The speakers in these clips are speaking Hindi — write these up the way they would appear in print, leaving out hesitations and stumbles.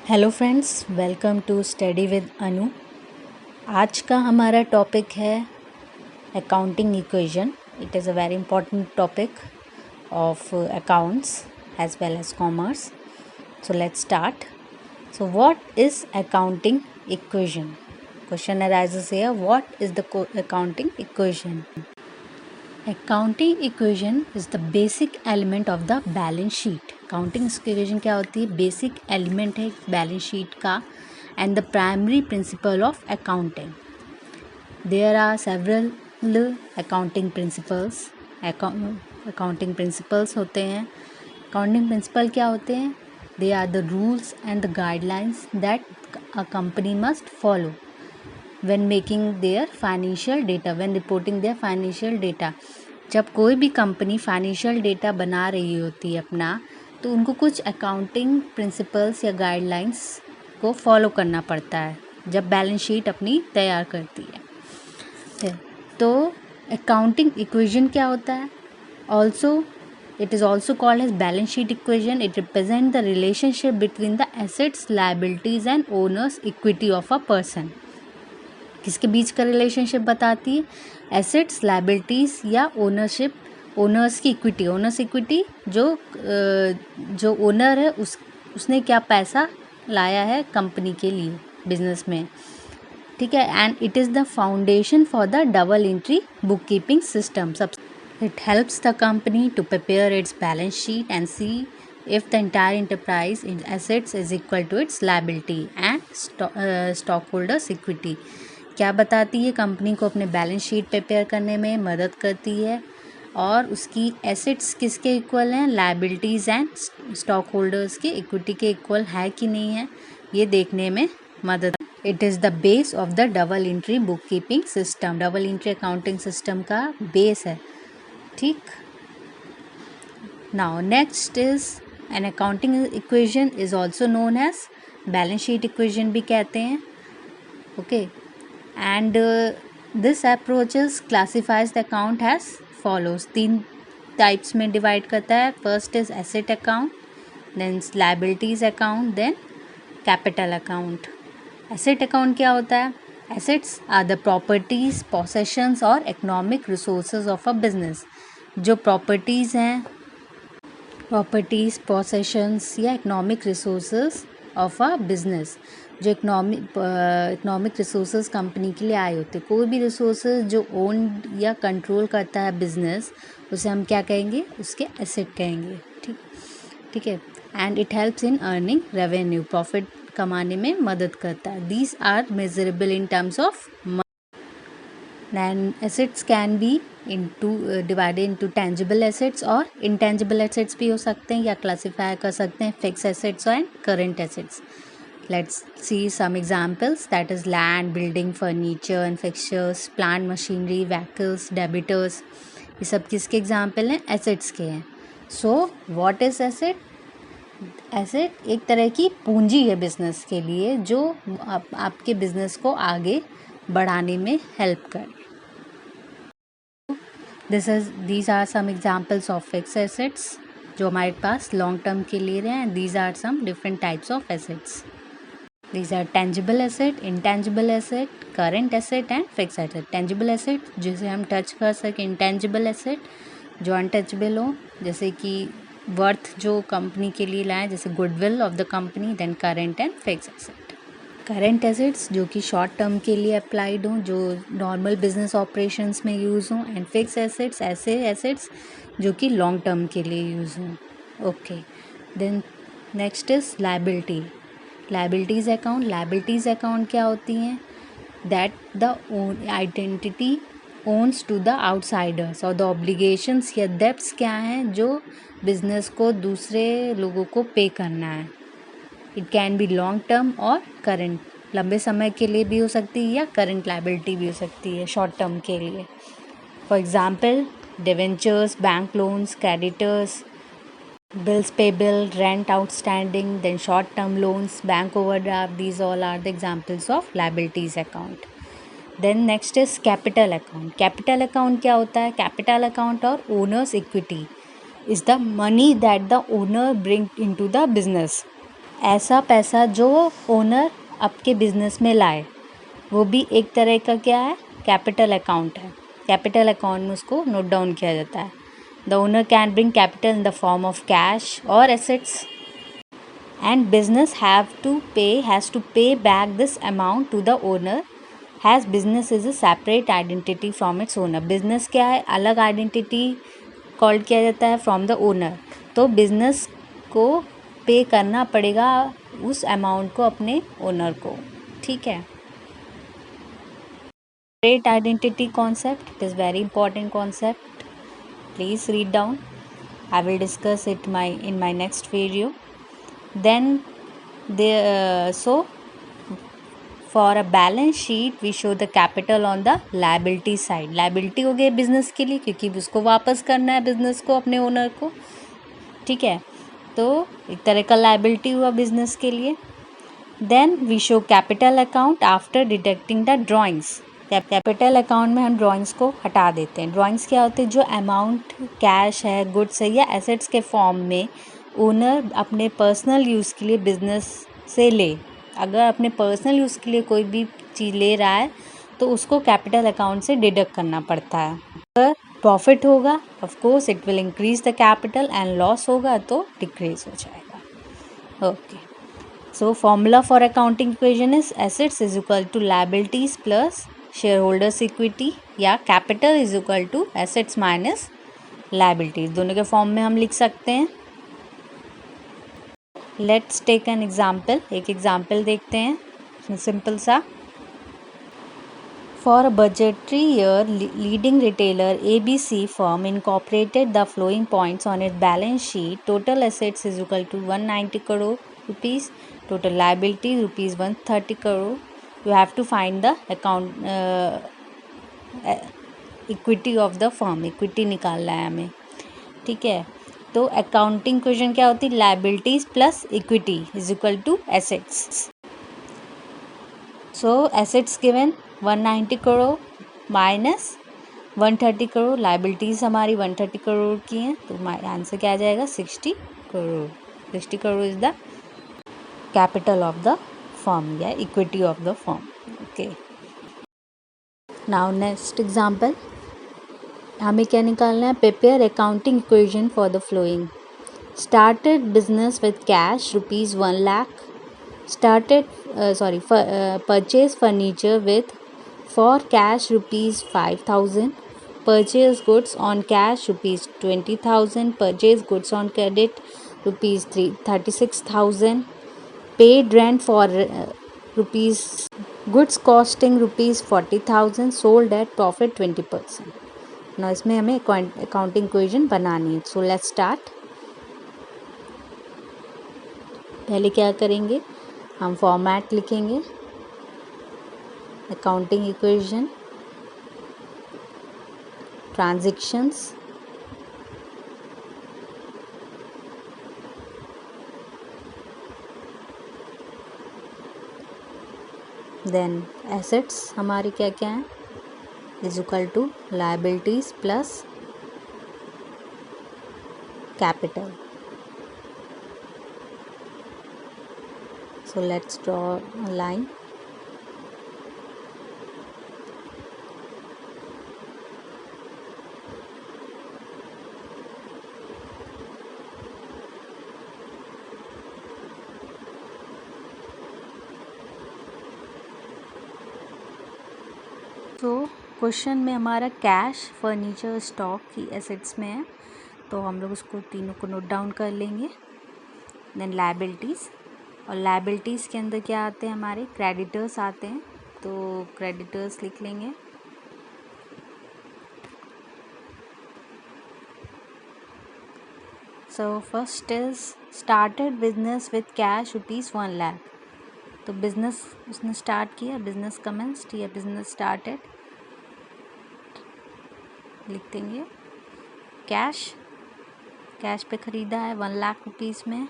Hello friends, welcome to study with Anu. आज का हमारा टॉपिक है accounting equation. It is a very important topic of accounts as well as commerce. So let's start. So what is accounting equation? Question arises here, what is the accounting equation? Accounting equation is the basic element of the balance sheet. Accounting equation क्या होती है? बेसिक एलिमेंट है बैलेंस शीट का and the primary principle of accounting. There are several accounting principles. Accounting principles होते हैं. Accounting principle क्या होते हैं? They are the rules and the guidelines that a company must follow when making their financial data, when reporting their financial data. जब कोई भी कंपनी फाइनेंशियल डेटा बना रही होती है अपना, तो उनको कुछ अकाउंटिंग प्रिंसिपल्स या गाइडलाइंस को फॉलो करना पड़ता है जब बैलेंस शीट अपनी तैयार करती है। तो अकाउंटिंग इक्वेशन क्या होता है? Also it is also called as balance sheet equation. It represent the relationship between the assets, liabilities and owners equity of a person. किसके बीच का रिलेशनशिप बताती है? एसेट्स, लायबिलिटीज़ या ओनरशिप, ओनर्स की इक्विटी. ओनर्स इक्विटी जो ओनर है उसने क्या पैसा लाया है कंपनी के लिए, बिजनेस में. ठीक है. And it is the foundation for the double entry book keeping system. It helps the company to prepare its balance sheet and see if the entire enterprise in assets is equal to its liability and stockholders equity. क्या बताती है? कंपनी को अपने बैलेंस शीट प्रिपेयर करने में मदद करती है और उसकी एसेट्स किसके इक्वल हैं, लायबिलिटीज़ एंड स्टॉक होल्डर्स के इक्विटी के इक्वल है कि नहीं है, ये देखने में मदद. It is the base of the double entry book keeping system. Double entry accounting system का बेस है. ठीक. Now next is an accounting equation is also known as balance sheet equation भी कहते हैं. Okay. And this approaches classifies the account as follows. 3 types में divide करता है. First is asset account, then liabilities account, then capital account. Asset account क्या होता है? Assets are the properties, possessions और economic resources of a business. जो properties हैं, properties, possessions या economic resources of a business, जो इकोनॉमिक रिसोर्सेज कंपनी के लिए आए होते. कोई भी रिसोर्सेज जो ओन या कंट्रोल करता है बिजनेस, उसे हम क्या कहेंगे? उसके एसेट कहेंगे. ठीक है. And it helps in earning revenue. Profit कमाने में मदद करता है. These are measurable in terms of money. And assets can be divided into tangible assets और इंटेंजिबल एसेट्स भी हो सकते हैं, या क्लासीफाई कर सकते हैं fix assets and current assets. Let's see some examples, that is land, building, furniture and fixtures, plant, machinery, vehicles, debitors. ये सब किसके एग्जाम्पल हैं? एसेट्स के हैं. सो व्हाट इज़ एसेट? एसेट एक तरह की पूंजी है बिजनेस के लिए, जो आपके बिजनेस को आगे बढ़ाने में हेल्प करे. these are some examples of fixed assets जो हमारे पास लॉन्ग टर्म के लिए रहे हैं. these are some different types of assets. These are tangible asset, intangible asset, current asset and fixed asset. Tangible asset जिसे हम टच कर सकें, intangible asset जो अनटचेबल हो, जैसे कि वर्थ जो कंपनी के लिए लाएँ, जैसे goodwill of the company. Then current and fix asset. Current assets जो कि शॉर्ट टर्म के लिए अप्लाइड हों, जो नॉर्मल बिजनेस ऑपरेशंस में यूज़ हों. एंड फिक्स एसेट्स ऐसे एसेट्स जो कि लॉन्ग टर्म के लिए यूज़ हों. Okay. Then next is liability. Liabilities account. Liabilities account क्या होती हैं? That the identity owns to the outsiders, और द ऑब्लिगेशंस या डेब्ट्स क्या हैं जो बिजनेस को दूसरे लोगों को पे करना है. It can be long term और करेंट. लंबे समय के लिए भी हो सकती है या करेंट लायबिलिटी भी हो सकती है शॉर्ट टर्म के लिए. For example debentures, bank loans, creditors, bills payable, rent outstanding, then short term loans, bank overdraft. These all are the examples of liabilities account. Then next is capital account. Capital account क्या होता है? Capital account और owner's equity is the money that the owner bring into the business. ऐसा पैसा जो ओनर आपके बिजनेस में लाए, वो भी एक तरह का क्या है, कैपिटल अकाउंट है। कैपिटल अकाउंट में उसको नोट डाउन किया जाता है। The owner can bring capital in the form of cash और assets and business has to pay back this amount to the owner has business is a separate identity from its owner. Business क्या है, अलग आइडेंटिटी कॉल किया जाता है फ्रॉम द ओनर। तो बिजनेस को पे करना पड़ेगा उस अमाउंट को अपने ओनर को, ठीक है। Separate identity concept, it is very important concept. Please read down. I will discuss it in my next video. Then so for a balance sheet we show the capital on the liability side. Liability हो गई बिजनेस के लिए, क्योंकि उसको वापस करना है बिजनेस को अपने ओनर को, ठीक है। तो एक तरह का लाइबिलिटी हुआ बिजनेस के लिए। Then we show capital account after deducting the drawings. Capital account में हम ड्राइंग्स को हटा देते हैं। ड्राइंग्स क्या होते हैं, जो अमाउंट कैश है, गुड्स है या एसेट्स के फॉर्म में ओनर अपने पर्सनल यूज़ के लिए बिजनेस से ले। अगर अपने पर्सनल यूज़ के लिए कोई भी चीज़ ले रहा है तो उसको कैपिटल अकाउंट से डिडक्ट करना पड़ता है। अगर प्रॉफिट होगा of course it will increase the capital, and loss होगा तो डिक्रीज हो जाएगा। Okay, so formula for accounting equation is assets is equal to liabilities plus shareholders equity या capital is equal to assets minus liabilities। दोनों के फॉर्म में हम लिख सकते हैं। Let's take an example. एक एग्जाम्पल देखते हैं सिंपल सा। For a budgetary year, leading retailer ABC firm incorporated the following points on its balance sheet. Total assets is equal to 190 crore rupees. Total liability rupees 130 crore. You have to find the equity of the firm. Equity निकालना है हमें, ठीक है। तो अकाउंटिंग इक्वेशन क्या होती है, liabilities plus equity is equal to assets. So assets given 190 crore minus 130 crore, liabilities हमारी 130 करोड़ की हैं, तो आंसर क्या आ जाएगा 60 crore. 60 crore is the capital of the firm या equity of the firm. Okay, now next example. हमें क्या निकालना है, prepare accounting equation for the following. Started business with cash rupees 1 lakh. Purchase furniture with for cash rupees 5,000. Purchase goods on cash rupees 20,000. Purchase goods on credit rupees 36,000. Paid rent for rupees goods costing rupees 40,000. Sold at profit 20%. Now इसमें हमें अकाउंटिंग इक्वेशन बनानी है। So let's start. पहले क्या करेंगे, हम फॉर्मेट लिखेंगे, accounting equation, transactions, then assets हमारी क्या क्या है, is equal to liabilities plus capital. So let's draw a line. तो क्वेश्चन में हमारा कैश फर्नीचर स्टॉक की एसेट्स में है, तो हम लोग उसको तीनों को नोट डाउन कर लेंगे। देन लायबिलिटीज़, और लायबिलिटीज़ के अंदर क्या आते हैं, हमारे क्रेडिटर्स आते हैं, तो क्रेडिटर्स लिख लेंगे। So first is started business with cash rupees 1 lakh. तो बिजनेस उसने स्टार्ट किया, बिजनेस कमेंस्ड या बिजनेस स्टार्टेड लिख देंगे। कैश, कैश पे ख़रीदा है 1 लाख रुपीज़ में।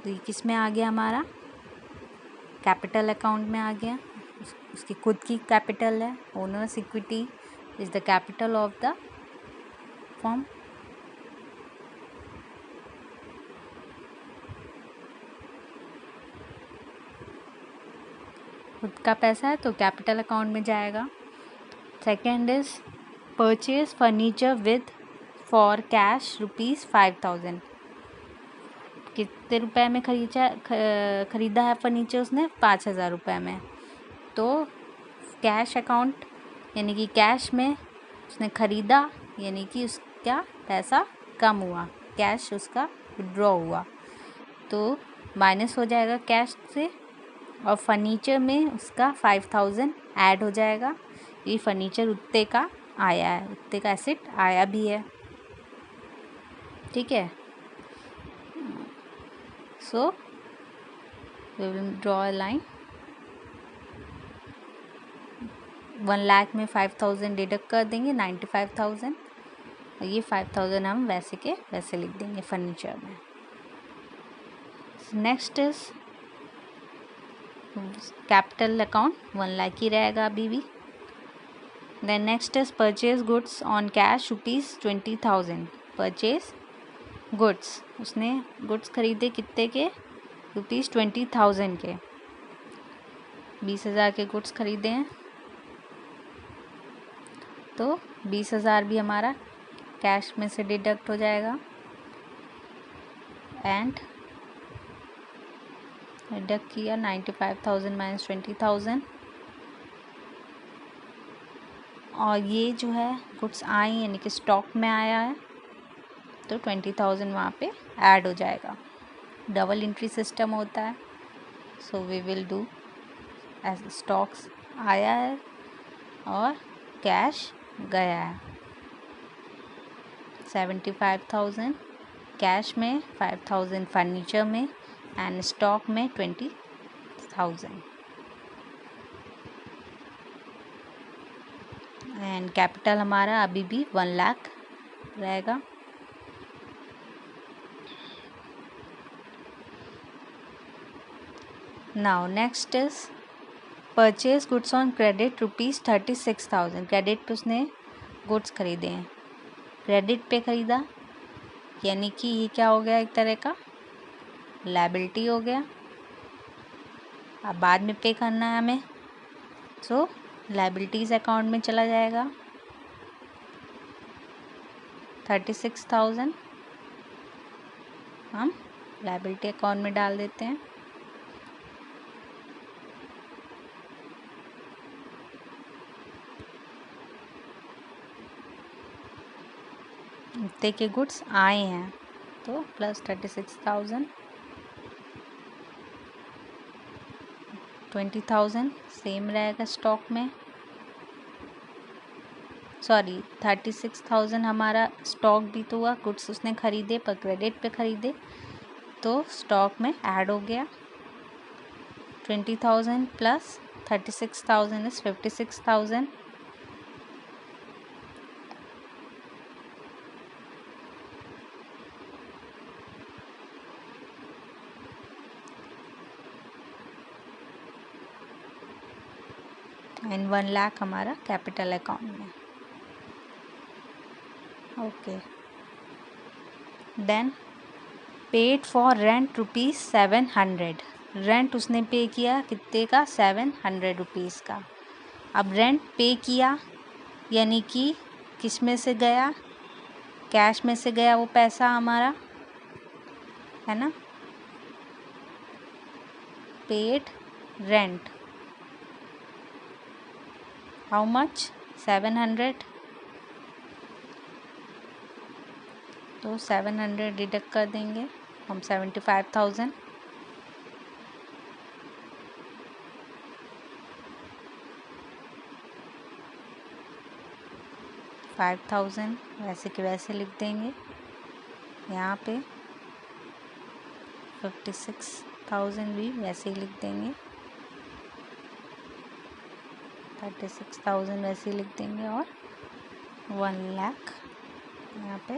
तो ये किस में आ गया, हमारा कैपिटल अकाउंट में आ गया। उसकी खुद की कैपिटल है, owners equity is the capital of the firm. खुद का पैसा है तो कैपिटल अकाउंट में जाएगा। Second is purchase furniture with for cash ₹5,000। कितने रुपए में खरीदा है फर्नीचर उसने? 5,000 रुपये में। तो कैश अकाउंट यानी कि कैश में उसने खरीदा, यानी कि उसका पैसा कम हुआ, कैश उसका विड्रॉ हुआ, तो माइनस हो जाएगा कैश से, और फर्नीचर में उसका 5,000 ऐड हो जाएगा। ये फर्नीचर उतने का आया है, उतने का एसेट आया भी है, ठीक है। So we will draw a line. 1 lakh में 5,000 डिडक्ट कर देंगे, 95,000, और ये 5,000 हम वैसे के वैसे लिख देंगे फर्नीचर में। Next is capital account 1 lakh ही रहेगा अभी भी। Then next is purchase goods on cash ₹20,000। Purchase goods, उसने गुड्स खरीदे कितने के? ₹20,000 के। 20,000 के गुड्स खरीदे हैं, तो 20,000 भी हमारा कैश में से डिडक्ट हो जाएगा। एंड डिडक्ट किया 95,000 माइनस 20,000, और ये जो है गुड्स आई यानी कि स्टॉक में आया है, तो 20,000 वहाँ पे ऐड हो जाएगा। डबल एंट्री सिस्टम होता है, so we will do as stocks आया है और कैश गया है। 75,000 कैश में, 5,000 फर्नीचर में, एंड स्टॉक में 20,000। एंड कैपिटल हमारा अभी भी 1 लाख रहेगा। Now next is purchase goods on credit ₹36,000। Credit पे उसने गुड्स खरीदे हैं, क्रेडिट पे ख़रीदा, यानी कि ये क्या हो गया, एक तरह का लायबिलिटी हो गया। अब बाद में पे करना है हमें, सो लायबिलिटीज़ अकाउंट में चला जाएगा। 36,000 हम लायबिलिटी अकाउंट में डाल देते हैं। इतने के गुड्स आए हैं, तो प्लस 36,000, 20,000 सेम रहेगा स्टॉक में। सॉरी, 36,000 हमारा स्टॉक भी तो हुआ, गुड्स उसने खरीदे पर क्रेडिट पे खरीदे, तो स्टॉक में ऐड हो गया। 20,000 प्लस 36,000 इज 56,000। एंड 1 लाख हमारा कैपिटल अकाउंट में। Okay, then paid for rent ₹700। Rent उसने पे किया कितने का? 700 रुपीज़ का। अब रेंट पे किया यानी कि किस में से गया? कैश में से गया वो पैसा हमारा, है ना। Paid rent, how much? 700, तो 700 डिडक्ट कर देंगे हम 75,000। 5,000 वैसे के वैसे लिख देंगे यहाँ पे। 56,000 भी वैसे ही लिख देंगे, 36,000 वैसे ही लिख देंगे, और 1 लाख यहाँ पे।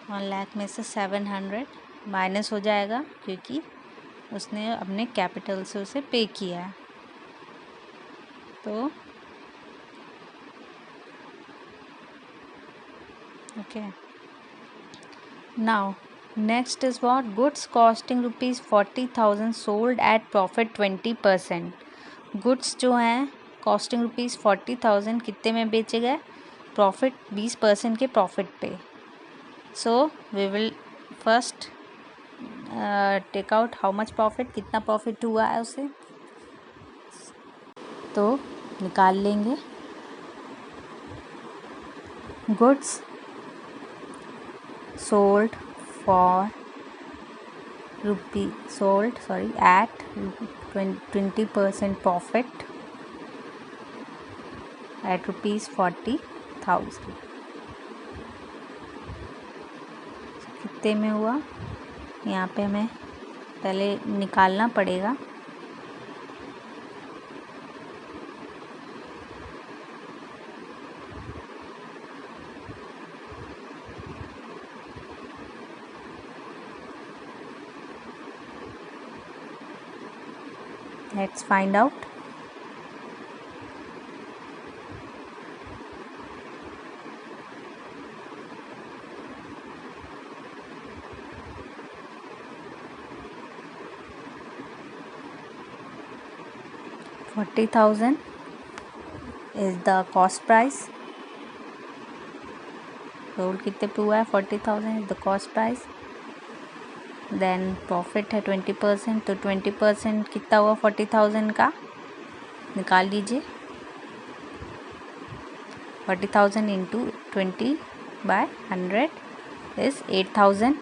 1 लाख में से 700 माइनस हो जाएगा क्योंकि उसने अपने कैपिटल से उसे पे किया है, तो okay. Now next is what? Goods costing ₹40,000 sold at profit 20%। Goods जो हैं कॉस्टिंग रुपीज़ 40,000 कितने में बेचे गए, प्रॉफिट 20% के प्रॉफिट पे। So we will first take out how much profit, कितना प्रॉफिट हुआ है उसे, तो निकाल लेंगे। Goods sold for at 20% profit at rupees 40,000 कितने में हुआ, यहाँ पे हमें पहले निकालना पड़ेगा। Let's find out. $40,000 is the cost price. Sold कितने पे हुआ है, 40,000 is the cost price. Then profit है 20%, तो 20% कितना हुआ 40,000 का, निकाल लीजिए। 40,000 इंटू 20/100 इज़ 8,000।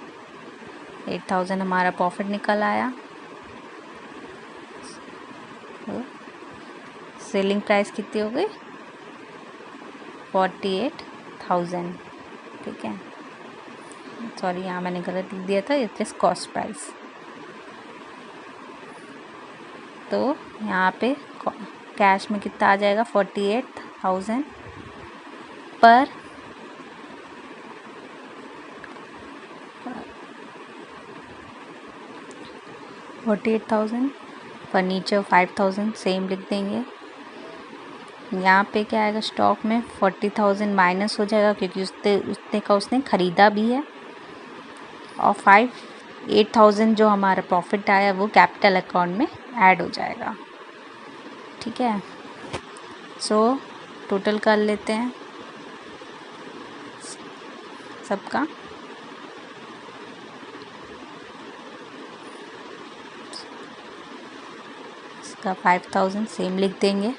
8,000 हमारा प्रॉफिट निकल आया। सेलिंग प्राइस कितनी हो गई, 48,000। ठीक है, सॉरी यहाँ मैंने गलत लिख दिया था, इट इज़ कॉस्ट प्राइस। तो यहाँ पे कैश में कितना आ जाएगा, 48,000 पर 48,000 फर्नीचर 5,000 सेम लिख देंगे। यहाँ पे क्या आएगा, स्टॉक में 40,000 माइनस हो जाएगा क्योंकि उतने का उसने ख़रीदा भी है, और 8,000 जो हमारा प्रॉफिट आया वो कैपिटल अकाउंट में ऐड हो जाएगा। ठीक है, सो टोटल कर लेते हैं सबका। इसका 5,000 सेम लिख देंगे।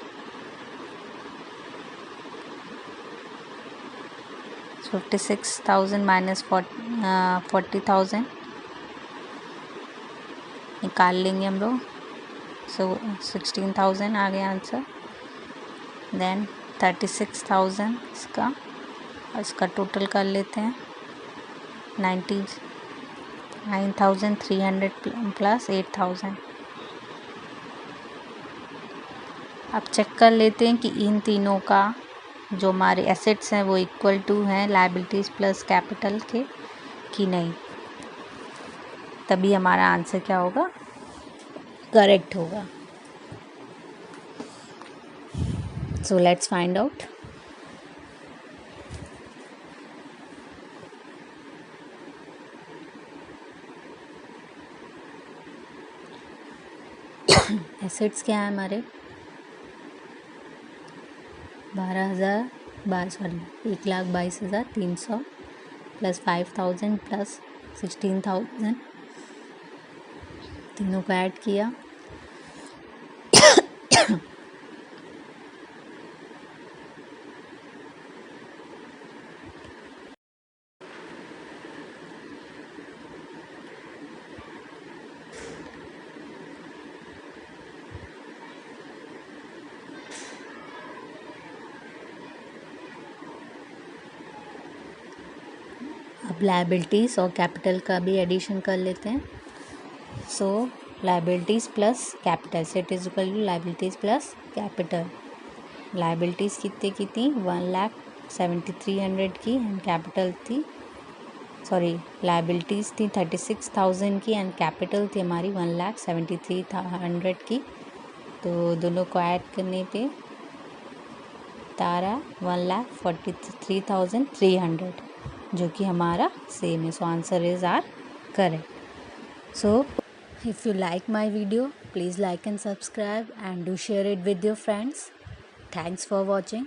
56,000 माइनस 40,000 निकाल लेंगे हम लोग। सो 16,000 आ गया आंसर। देन 36,000 इसका टोटल कर लेते हैं, 99,300 प्लस 8,000। अब चेक कर लेते हैं कि इन तीनों का जो हमारे एसेट्स हैं वो इक्वल टू हैं लायबिलिटीज़ प्लस कैपिटल के कि नहीं, तभी हमारा आंसर क्या होगा, करेक्ट होगा। So let's find out. Assets क्या है हमारे, 1,22,300 प्लस 5,000 प्लस 16,000, तीनों को ऐड किया। अब लायबिलिटीज़ और कैपिटल का भी एडिशन कर लेते हैं। So liabilities plus capital, set is equal to liabilities plus capital. Liabilities कितने की थी, 1,73,300 की, एंड कैपिटल थी, सॉरी लायबिलिटीज़ थी 36,000 की एंड कैपिटल थी हमारी 1,73,300 की। तो दोनों को ऐड करने पे तारा 1,43,300 जो कि हमारा सेम है। So answer is are correct. So If you like my video, please like and subscribe and do share it with your friends. Thanks for watching.